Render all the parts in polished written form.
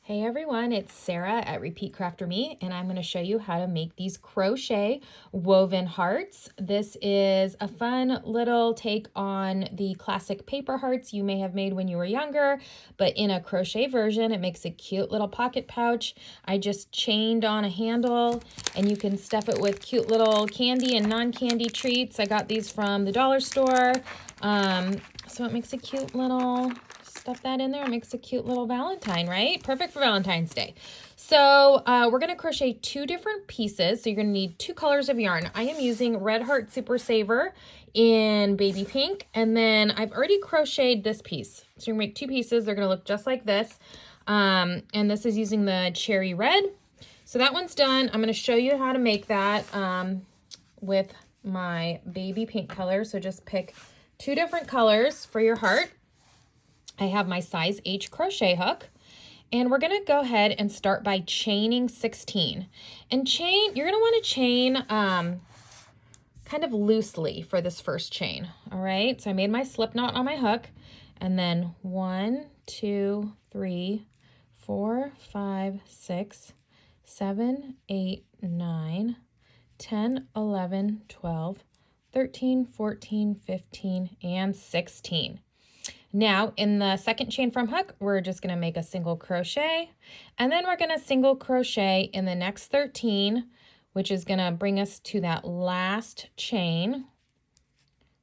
Hey everyone, it's Sarah at Repeat Crafter Me, and I'm going to show you how to make these crochet woven hearts. This is a fun little take on the classic paper hearts you may have made when you were younger, but in a crochet version. It makes a cute little pocket pouch. I just chained on a handle, and you can stuff it with cute little candy and non-candy treats. I got these from the dollar store, so it makes a cute little... Stuff that in there. It makes a cute little Valentine, right? Perfect for Valentine's Day. So we're going to crochet two different pieces. So you're going to need two colors of yarn. I am using Red Heart Super Saver in baby pink. And then I've already crocheted this piece. So you're going to make two pieces. They're going to look just like this. And this is using the cherry red. So that one's done. I'm going to show you how to make that with my baby pink color. So just pick two different colors for your heart. I have my size H crochet hook, and we're going to go ahead and start by chaining 16. And you're going to want to chain kind of loosely for this first chain. All right, so I made my slip knot on my hook, and then 1, 2, 3, 4, 5, 6, 7, 8, 9, 10, 11, 12, 13, 14, 15, and 16. Now, in the second chain from hook, we're just going to make a single crochet, and then we're going to single crochet in the next 13, which is going to bring us to that last chain.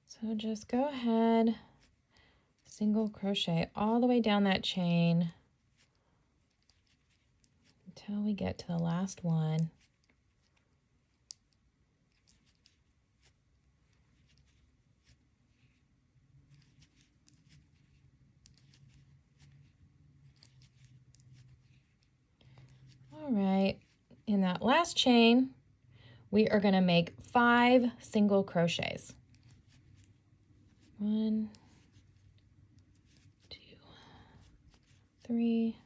So just go ahead, single crochet all the way down that chain until we get to the last one. All right, in that last chain, we are going to make 5 single crochets. 1, 2, 3,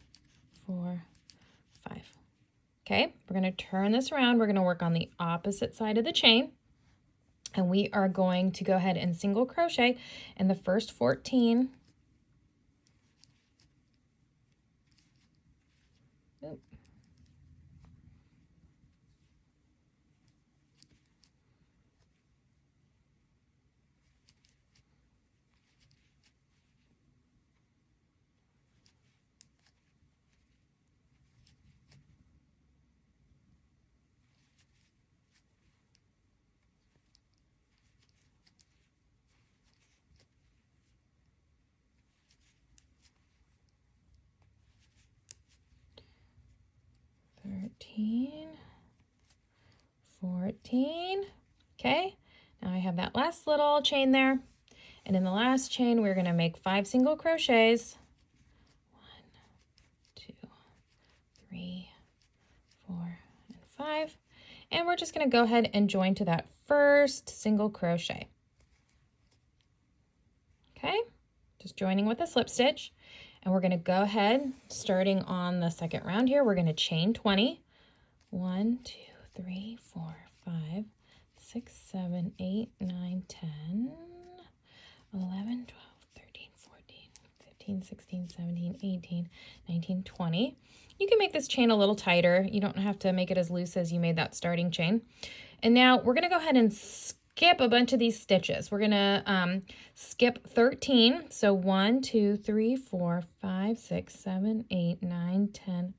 4, 5. Okay, we're going to turn this around. We're going to work on the opposite side of the chain, and we are going to go ahead and single crochet in the first 14. Oop. Thirteen, 14. Okay, now I have that last little chain there, and in the last chain we're going to make 5 single crochets. 1, 2, 3, 4, and 5, and we're just going to go ahead and join to that first single crochet. Okay, just joining with a slip stitch, and we're going to go ahead, starting on the second round here, we're going to chain 20. 1, 2, 3, 4, 5, 6, 7, 8, 9, 10, 11, 12, 13, 14, 15, 16, 17, 18, 19, 20. You can make this chain a little tighter. You don't have to make it as loose as you made that starting chain. And now we're going to go ahead and skip a bunch of these stitches. We're going to skip 13. So 1, 2, 3, 4, 5, 6, 7, 8, 9, 10,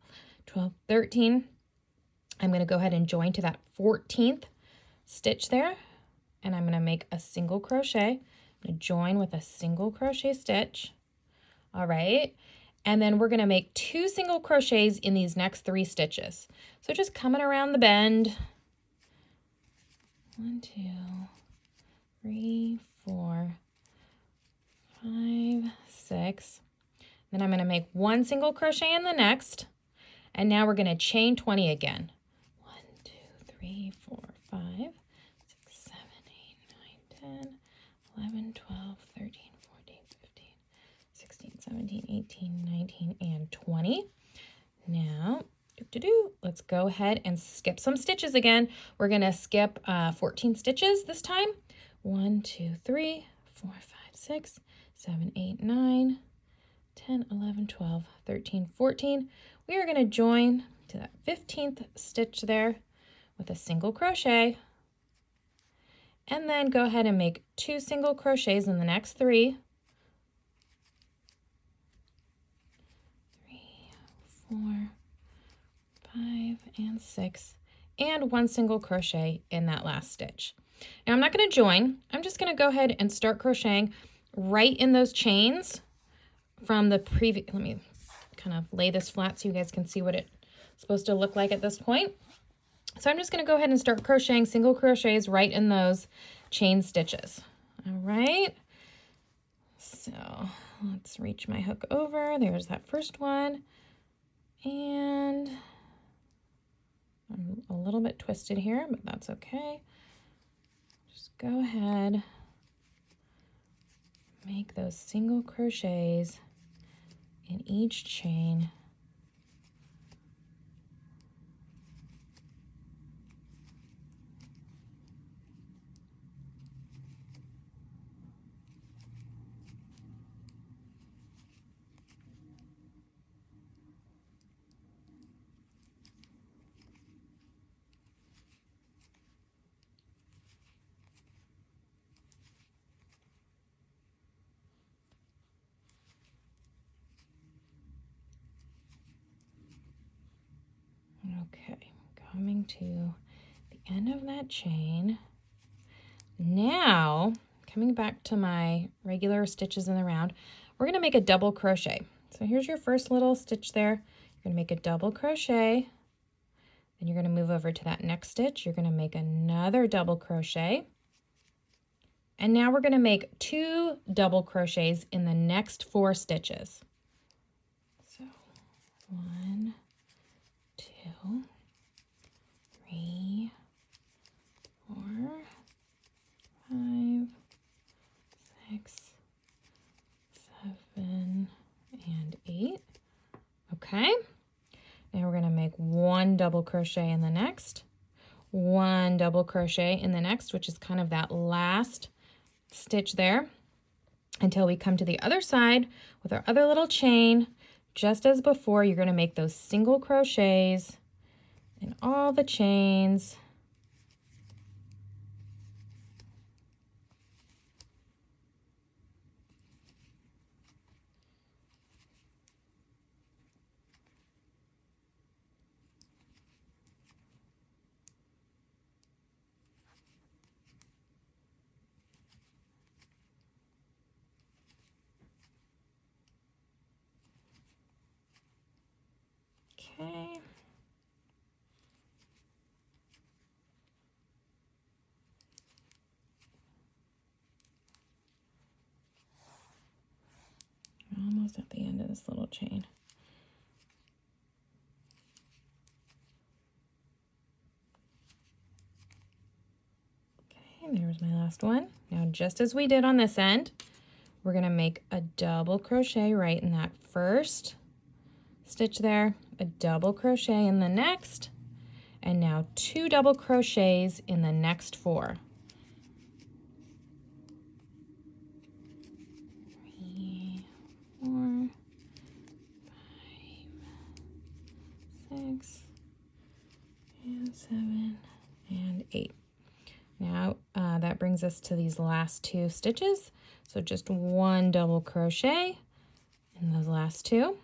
12, 13. I'm going to go ahead and join to that 14th stitch there, and I'm going to make a single crochet. I'm going to join with a single crochet stitch. All right, and then we're going to make 2 single crochets in these next 3 stitches. So just coming around the bend. 1, 2, 3, 4, 5, 6. Then I'm going to make 1 single crochet in the next, and now we're going to chain 20 again. 3, 4, 5, 6, 7, 8, 9, 10, 11, 12, 13, 14, 15, 16, 17, 18, 19, and 20. Now, let's go ahead and skip some stitches again. We're going to skip 14 stitches this time. 1, 2, 3, 4, 5, 6, 7, 8, 9, 10, 11, 12, 13, 14. we are going to join to that 15th stitch there with a single crochet, and then go ahead and make 2 single crochets in the next 3. 3, 4, 5, and 6, and 1 single crochet in that last stitch. Now I'm not going to join, I'm just going to go ahead and start crocheting right in those chains from the previous. Let me kind of lay this flat so you guys can see what it's supposed to look like at this point. So I'm just going to go ahead and start crocheting single crochets right in those chain stitches. All right, so let's reach my hook over. There's that first one, and I'm a little bit twisted here, but that's okay. Just go ahead, make those single crochets in each chain. Okay, coming to the end of that chain. Now, coming back to my regular stitches in the round, we're going to make a double crochet. So here's your first little stitch there. You're going to make a double crochet. Then you're going to move over to that next stitch. You're going to make another double crochet. And now we're going to make 2 double crochets in the next 4 stitches. So 1, 2, 3, 4, 5, 6, 7, and 8. Okay. Now we're going to make 1 double crochet in the next, 1 double crochet in the next, which is kind of that last stitch there, until we come to the other side with our other little chain. Just as before, you're going to make those single crochets in all the chains. Okay. Almost at the end of this little chain. Okay, there's my last one. Now, just as we did on this end, we're going to make a double crochet right in that first stitch there, a double crochet in the next, and now 2 double crochets in the next 4. 3, 4, 5, 6, and 7, and 8. Now that brings us to these last 2 stitches. So just 1 double crochet in those last 2.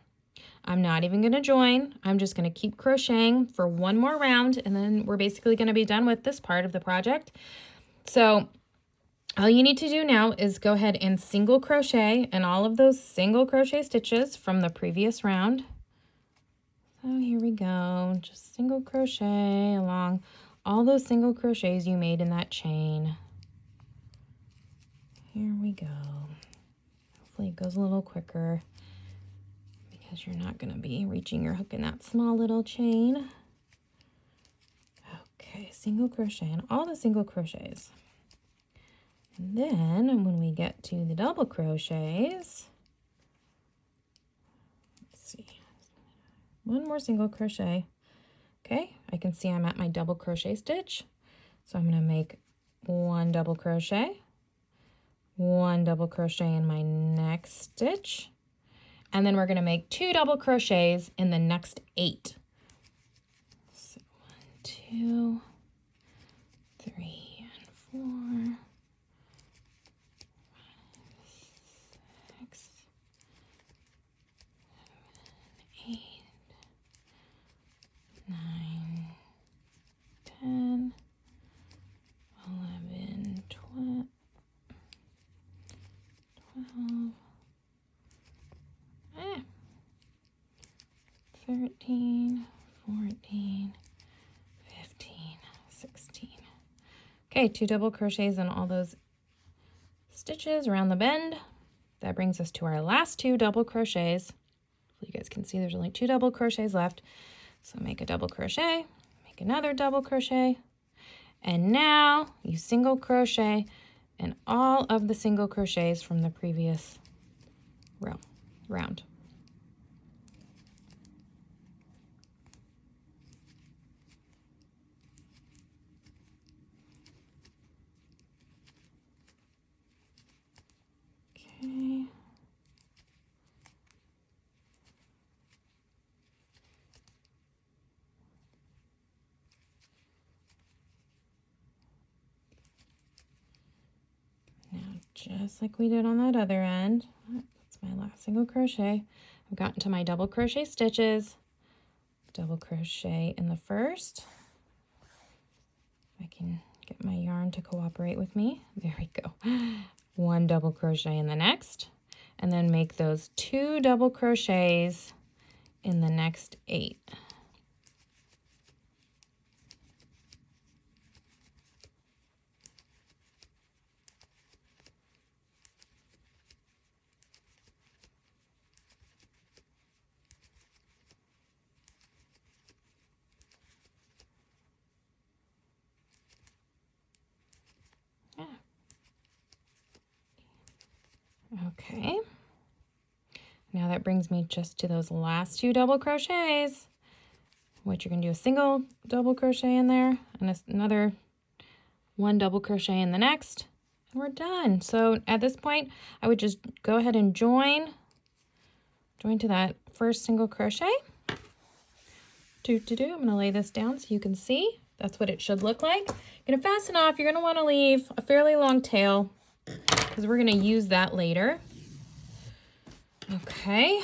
I'm not even going to join. I'm just going to keep crocheting for 1 more round, and then we're basically going to be done with this part of the project. So all you need to do now is go ahead and single crochet in all of those single crochet stitches from the previous round. So here we go, just single crochet along all those single crochets you made in that chain. Here we go. Hopefully it goes a little quicker, because you're not going to be reaching your hook in that small little chain. Okay, single crochet in all the single crochets. And then when we get to the double crochets, let's see, 1 more single crochet. Okay, I can see I'm at my double crochet stitch. So I'm going to make 1 double crochet, 1 double crochet in my next stitch, and then we're going to make 2 double crochets in the next 8. So 1, 2, 3, and 4, 5, 6, 7, 8, 9, 10, 11, 12, 13, 14, 15, 16. Okay, 2 double crochets in all those stitches around the bend. That brings us to our last 2 double crochets. You guys can see there's only 2 double crochets left. So make a double crochet, make another double crochet, and now you single crochet in all of the single crochets from the previous round. Okay. Now, just like we did on that other end, that's my last single crochet. I've gotten to my double crochet stitches, double crochet in the first. I can get my yarn to cooperate with me. There we go. 1 double crochet in the next, and then make those 2 double crochets in the next 8. Okay, now that brings me just to those last 2 double crochets, which you're going to do a single double crochet in there and another 1 double crochet in the next, and we're done. So at this point, I would just go ahead and join to that first single crochet. I'm going to lay this down so you can see. That's what it should look like. You're going to fasten off. You're going to want to leave a fairly long tail because we're going to use that later. Okay.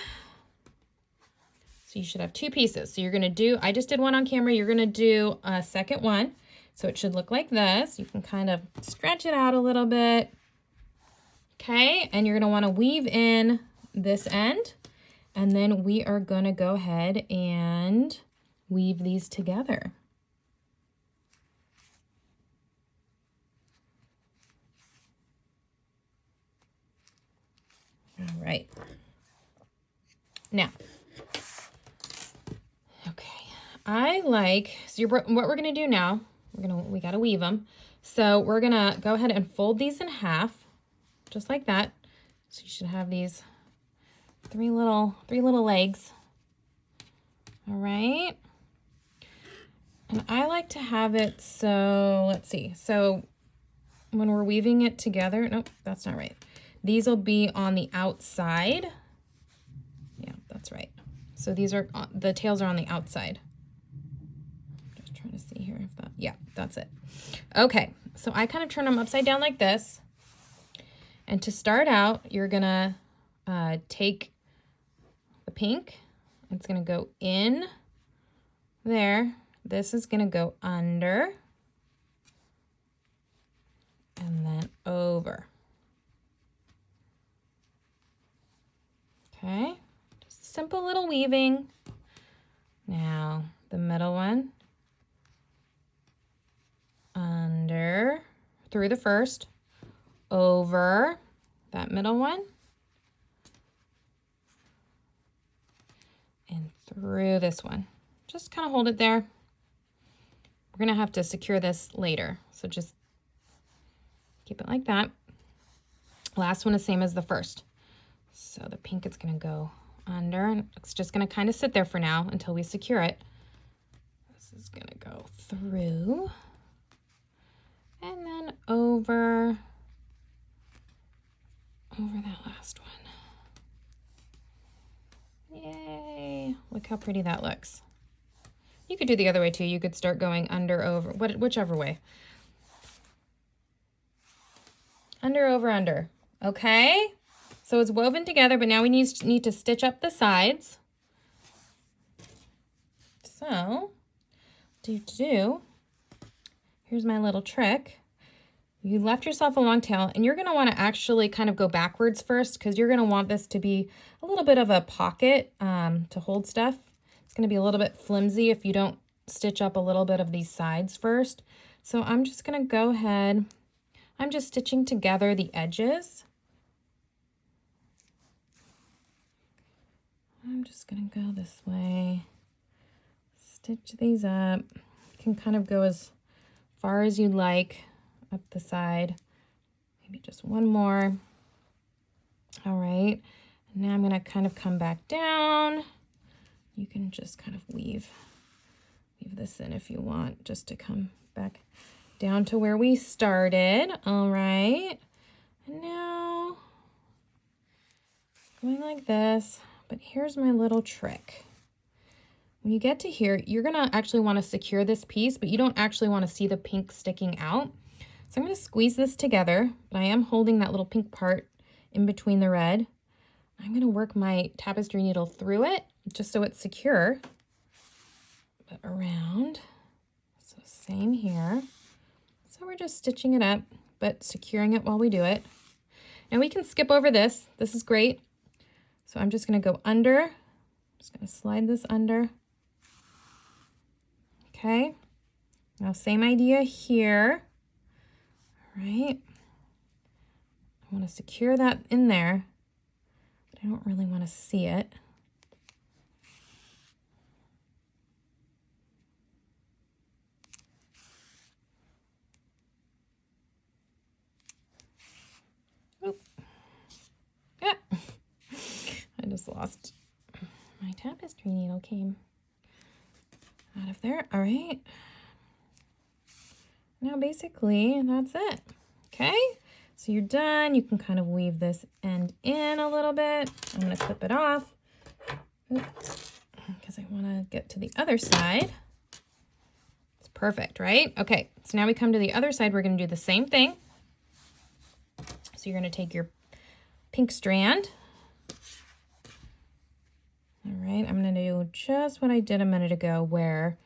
So you should have 2 pieces. So you're going to do, I just did one on camera. You're going to do a second one. So it should look like this. You can kind of stretch it out a little bit. Okay. And you're going to want to weave in this end. And then we are going to go ahead and weave these together. All right. Now, okay, so what we're going to do now, we got to weave them. So we're going to go ahead and fold these in half, just like that. So you should have these three little legs. All right. And I like to have it so, let's see. So when we're weaving it together, nope, that's not right. These will be on the outside. Yeah, that's right. So these are, the tails are on the outside. Just trying to see here if that, yeah, that's it. Okay, so I kind of turn them upside down like this. And to start out, you're gonna take the pink. It's gonna go in there. This is gonna go under. And then over. Okay, just simple little weaving. Now the middle one, under, through the first, over that middle one, and through this one. Just kind of hold it there. We're gonna have to secure this later, so just keep it like that. Last one is same as the first. So the pink is going to go under, and it's just going to kind of sit there for now until we secure it. This is going to go through and then over that last one. Yay! Look how pretty that looks. You could do the other way too. You could start going under, over, whichever way. Under, over, under. Okay? So it's woven together, but now we need to stitch up the sides. So, here's my little trick. You left yourself a long tail, and you're going to want to actually kind of go backwards first because you're going to want this to be a little bit of a pocket to hold stuff. It's going to be a little bit flimsy if you don't stitch up a little bit of these sides first. So I'm just going to go ahead. I'm just stitching together the edges. I'm just going to go this way. Stitch these up. You can kind of go as far as you'd like up the side. Maybe just one more. All right. And now I'm going to kind of come back down. You can just kind of weave this in if you want, just to come back down to where we started. All right. And now going like this, but here's my little trick. When you get to here, you're gonna actually wanna secure this piece, but you don't actually wanna see the pink sticking out. So I'm gonna squeeze this together, but I am holding that little pink part in between the red. I'm gonna work my tapestry needle through it, just so it's secure, but around. So same here. So we're just stitching it up, but securing it while we do it. Now we can skip over this. This is great. So I'm just gonna go under. I'm just gonna slide this under. Okay, now same idea here. All right, I want to secure that in there, but I don't really want to see it. Oop. Yeah, I just lost my tapestry needle, came out of there. All right. Now basically that's it. Okay. So you're done. You can kind of weave this end in a little bit. I'm going to clip it off because I want to get to the other side. It's perfect, right? Okay. So now we come to the other side. We're going to do the same thing. So you're going to take your pink strand. All right, I'm going to do just what I did a minute ago where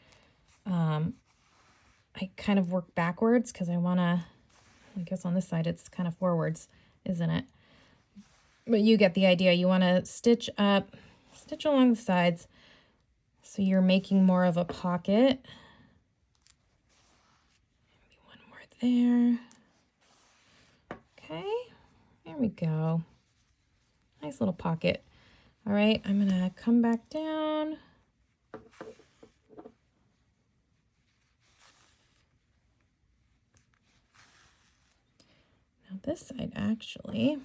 I kind of work backwards because I want to, I guess on this side it's kind of forwards, isn't it? But you get the idea. You want to stitch up, stitch along the sides so you're making more of a pocket. Maybe one more there. Okay, there we go. Nice little pocket. All right, I'm gonna come back down. Now this side, actually,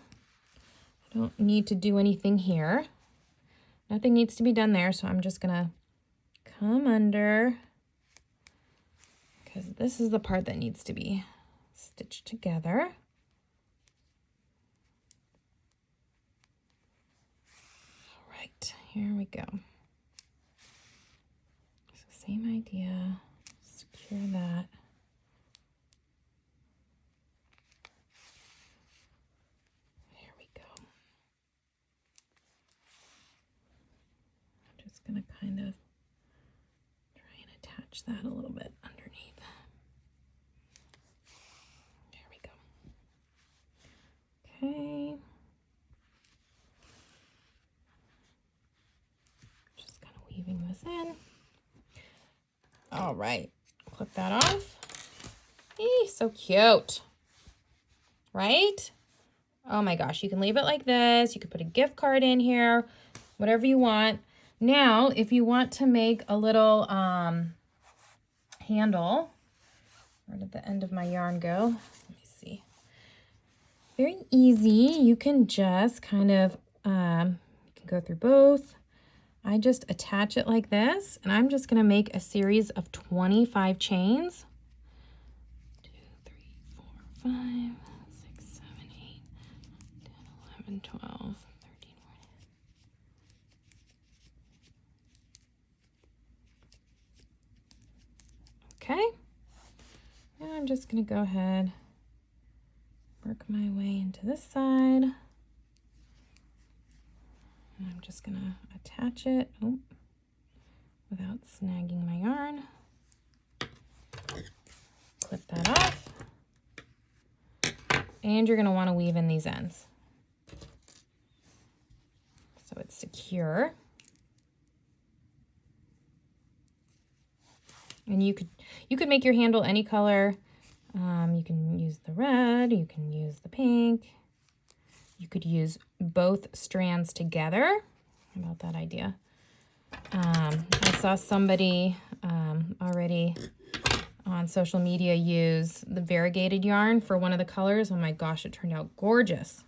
I don't need to do anything here. Nothing needs to be done there, so I'm just gonna come under because this is the part that needs to be stitched together. Here we go. So same idea, secure that. There we go. I'm just gonna kind of try and attach that a little bit underneath. There we go. Okay. Weaving this in. All right, clip that off. Eee, so cute, right? Oh my gosh, you can leave it like this. You could put a gift card in here, whatever you want. Now, if you want to make a little handle, where did the end of my yarn go? Let me see. Very easy. You can just kind of, you can go through both. I just attach it like this, and I'm just going to make a series of 25 chains. 2, 3, 4, 5, 6, 7, 8, 10, 11, 12, 13, 14. Okay. And I'm just going to go ahead, work my way into this side. And I'm just going to attach it without snagging my yarn. Clip that off. And you're going to want to weave in these ends so it's secure. And you could make your handle any color. You can use the red, you can use the pink. You could use both strands together. How about that idea? I saw somebody already on social media use the variegated yarn for one of the colors. Oh my gosh, it turned out gorgeous.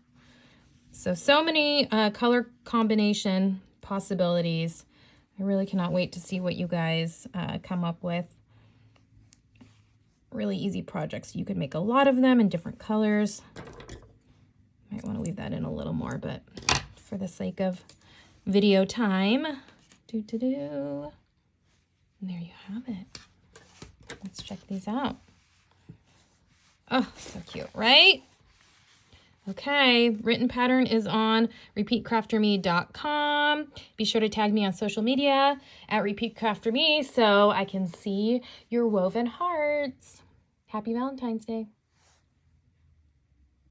So many color combination possibilities. I really cannot wait to see what you guys come up with. Really easy projects. You could make a lot of them in different colors. Might want to leave that in a little more, but for the sake of video time, and there you have it. Let's check these out. Oh, so cute, right? Okay, written pattern is on repeatcrafterme.com. Be sure to tag me on social media at repeatcrafterme so I can see your woven hearts. Happy Valentine's Day.